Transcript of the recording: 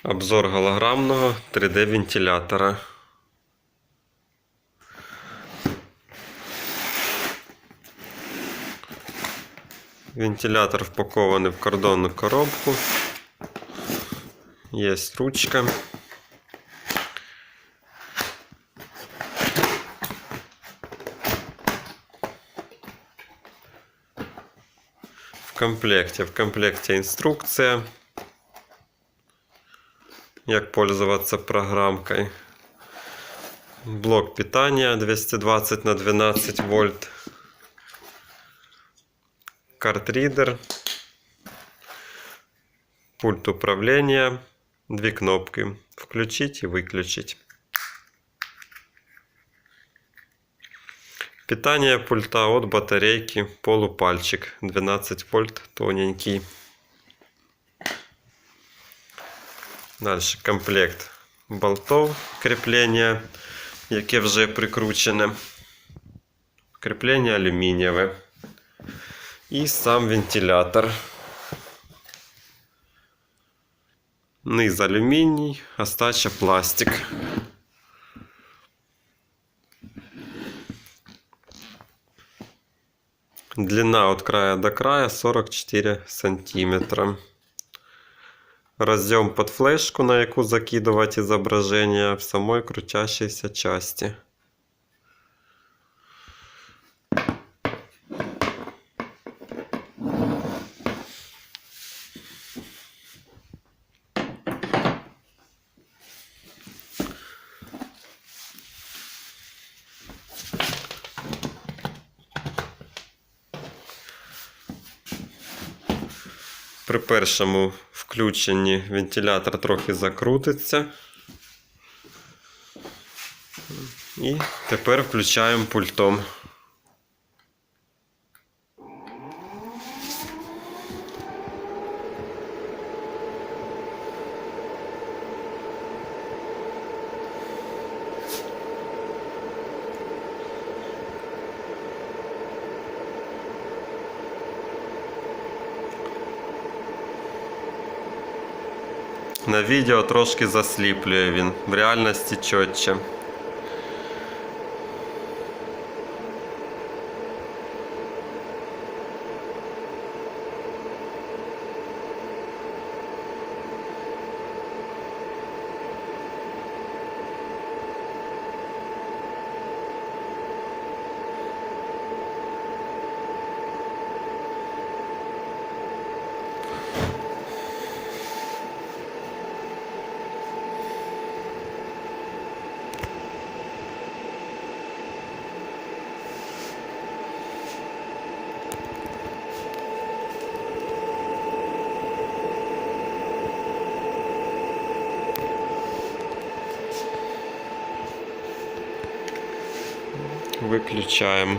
Обзор голограмного 3D вентилятора. Вентилятор впакований в картонну коробку. Є ручка. В комплекте инструкция, как пользоваться программкой. Блок питания 220 на 12 вольт. Картридер. Пульт управления. Две кнопки. Включить и выключить. Питание пульта от батарейки полупальчик 12 вольт тоненький. Дальше комплект болтов крепления, яке вже прикручене. Креплення алюмінієве. І сам вентилятор. Низ алюміній, остача пластик. Длина от края до края 44 сантиметра. Разъем под флешку, на яку закидывать изображение в самой крутящейся части. При першому включенні вентилятор трохи закрутиться. І тепер включаємо пультом. На відео трошки засліплює він, в реальності чітче. Выключаем.